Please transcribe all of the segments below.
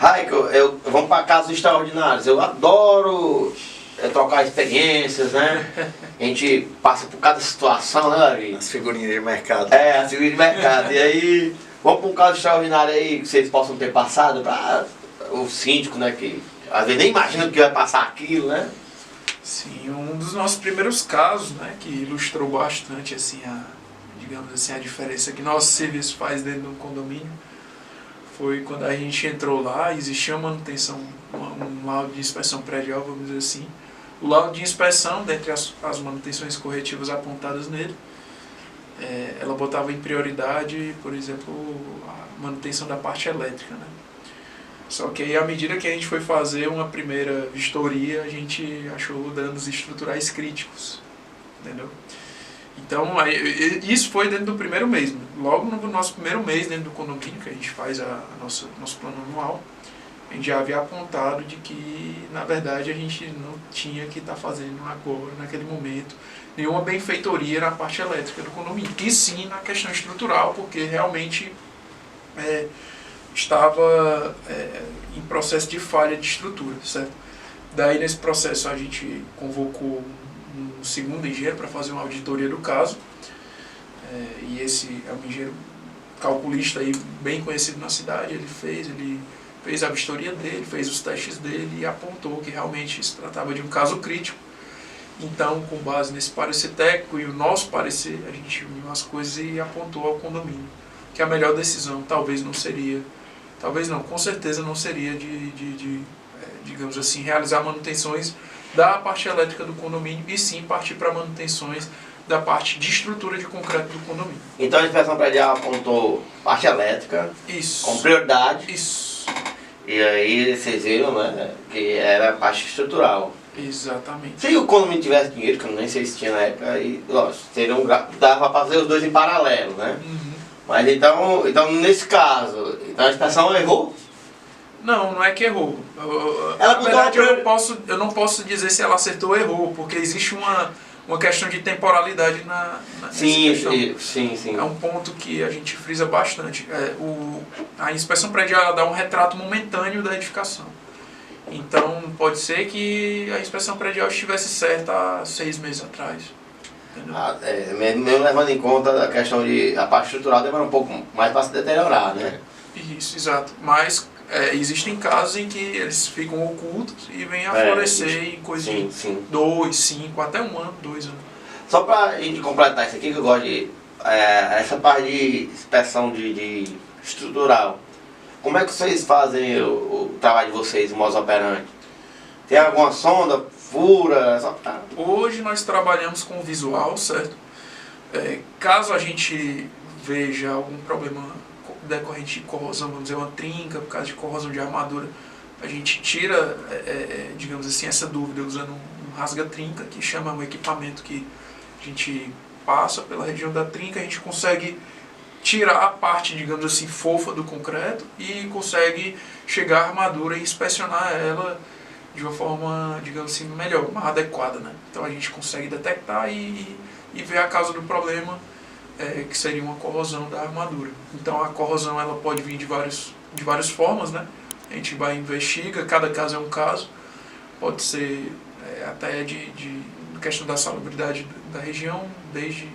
Raico, vamos para casos extraordinários. Eu adoro trocar experiências, né? A gente passa por cada situação, né, Davi? As figurinhas de mercado. As figurinhas de mercado. E aí, vamos para um caso extraordinário aí que vocês possam ter passado para o síndico, né? Que às vezes nem imagina que vai passar aquilo, né? Sim, um dos nossos primeiros casos, né? Que ilustrou bastante, assim, digamos assim, a diferença que nosso serviço faz dentro de um condomínio. Foi quando a gente entrou lá, existia uma manutenção, um laudo de inspeção predial, vamos dizer assim. O laudo de inspeção, dentre as manutenções corretivas apontadas nele, ela botava em prioridade, por exemplo, a manutenção da parte elétrica, né? Só que aí, à medida que a gente foi fazer uma primeira vistoria, a gente achou danos estruturais críticos, entendeu? Então, isso foi dentro do primeiro mês. Logo no nosso primeiro mês, dentro do condomínio, que a gente faz nosso plano anual, a gente já havia apontado de que, na verdade, a gente não tinha que estar fazendo agora, naquele momento, nenhuma benfeitoria na parte elétrica do condomínio. E sim na questão estrutural, porque realmente estava em processo de falha de estrutura, certo? Daí, nesse processo, a gente convocou um segundo engenheiro para fazer uma auditoria do caso, e esse é um engenheiro calculista aí, bem conhecido na cidade. Ele fez a vistoria dele, fez os testes dele e apontou que realmente se tratava de um caso crítico. Então, com base nesse parecer técnico e o nosso parecer, a gente uniu as coisas e apontou ao condomínio que a melhor decisão com certeza não seria digamos assim, realizar manutenções da parte elétrica do condomínio, e sim partir para manutenções da parte de estrutura de concreto do condomínio. Então a inspeção predial apontou parte elétrica, isso, com prioridade. Isso. E aí vocês viram, né, que era a parte estrutural. Exatamente. Se o condomínio tivesse dinheiro, que eu nem sei se tinha na época, aí, lógico, dava para fazer os dois em paralelo, né? Uhum. Mas então, nesse caso, a inspeção errou? Não é que errou. Ela na verdade, eu não posso dizer se ela acertou ou errou, porque existe uma questão de temporalidade nessa questão. Sim. É um ponto que a gente frisa bastante. A inspeção predial ela dá um retrato momentâneo da edificação. Então, pode ser que a inspeção predial estivesse certa há 6 meses atrás. Mesmo levando em conta a questão de a parte estrutural demora um pouco mais para se deteriorar, né? Isso, exato. Mas existem casos em que eles ficam ocultos e vêm a florescer em coisa de 2, 5, até 1 ano, 2 anos. Só para a gente completar isso aqui, que eu gosto de... essa parte de inspeção de estrutural, como é que vocês fazem o trabalho de vocês, o modus operandi? Tem alguma sonda, fura? Hoje nós trabalhamos com visual, certo? Caso a gente veja algum problema decorrente de corrosão, vamos dizer, uma trinca, por causa de corrosão de armadura, a gente tira, digamos assim, essa dúvida usando um rasga-trinca, que chama um equipamento que a gente passa pela região da trinca, a gente consegue tirar a parte, digamos assim, fofa do concreto e consegue chegar à armadura e inspecionar ela de uma forma, digamos assim, melhor, mais adequada, né? Então a gente consegue detectar e ver a causa do problema, que seria uma corrosão da armadura. Então a corrosão ela pode vir de várias formas, né? A gente vai investiga, cada caso é um caso, pode ser até de questão da salubridade da região, desde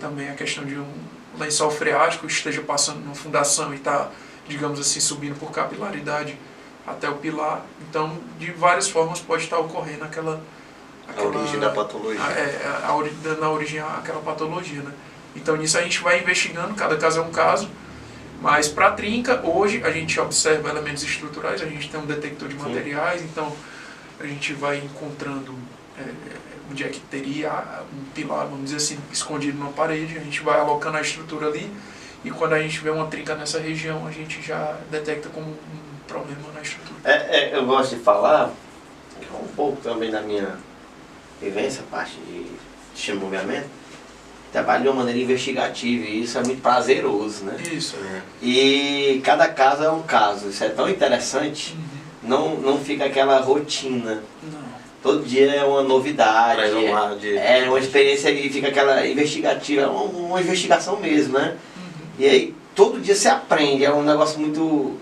também a questão de um lençol freático que esteja passando numa fundação e está, digamos assim, subindo por capilaridade até o pilar. Então, de várias formas pode estar ocorrendo a origem da patologia. Dando a origem àquela patologia, né? Então, nisso a gente vai investigando, cada caso é um caso. Mas para a trinca, hoje a gente observa elementos estruturais, a gente tem um detector de materiais, então a gente vai encontrando onde é que teria um pilar, vamos dizer assim, escondido numa parede, a gente vai alocando a estrutura ali, e quando a gente vê uma trinca nessa região, a gente já detecta como um problema na estrutura. Eu gosto de falar, um pouco também da minha vivência, parte de movimento, trabalho de uma maneira investigativa, e isso é muito prazeroso, né? Isso. E cada caso é um caso, isso é tão interessante, não fica aquela rotina. Não. Todo dia é uma novidade, é uma experiência e fica aquela investigativa, uma investigação mesmo, né? E aí todo dia se aprende, é um negócio muito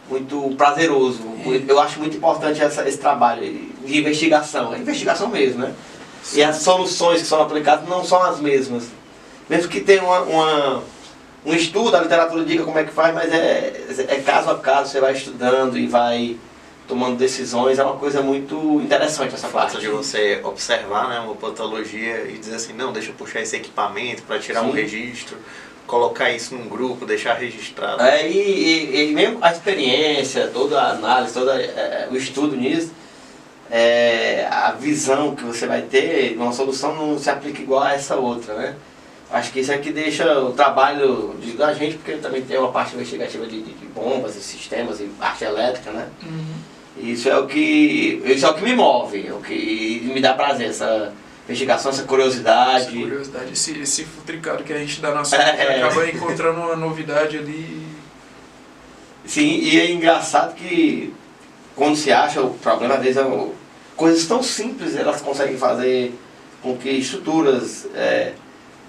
muito prazeroso. Eu acho muito importante esse trabalho de investigação. É investigação mesmo, né? E as soluções que são aplicadas não são as mesmas. Mesmo que tenha um estudo, a literatura diga como é que faz, mas é caso a caso, você vai estudando e vai tomando decisões, é uma coisa muito interessante essa parte. De você observar, né, uma patologia e dizer assim, não, deixa eu puxar esse equipamento para tirar um registro, colocar isso num grupo, deixar registrado. E mesmo a experiência, toda a análise, todo o estudo nisso, a visão que você vai ter, uma solução não se aplica igual a essa outra, né? Acho que isso é que deixa o trabalho da gente, porque também tem uma parte investigativa de bombas e sistemas e parte elétrica, né? Isso é o que me move, o que me dá prazer, essa investigação, essa curiosidade. Essa curiosidade, esse futricado que a gente dá na sorte, acaba encontrando uma novidade ali. Sim, e é engraçado que quando se acha o problema, às vezes coisas tão simples elas conseguem fazer com que estruturas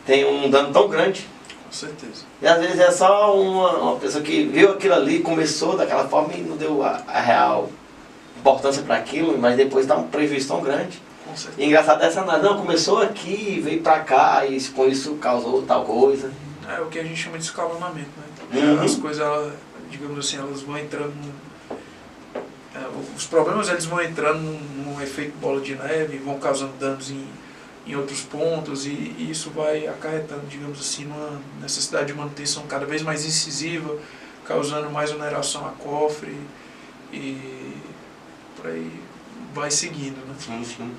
tenham um dano tão grande. Com certeza. E às vezes é só uma pessoa que viu aquilo ali, começou daquela forma e não deu a real importância para aquilo, mas depois dá um prejuízo tão grande. Com certeza. E engraçado essa análise, não, começou aqui, veio para cá e com isso causou tal coisa. É o que a gente chama de escalonamento, né? As coisas, digamos assim, elas vão entrando os problemas eles vão entrando num efeito bola de neve, vão causando danos em outros pontos e isso vai acarretando, digamos assim, uma necessidade de manutenção cada vez mais incisiva, causando mais oneração a cofre e por aí vai seguindo, né? Sim.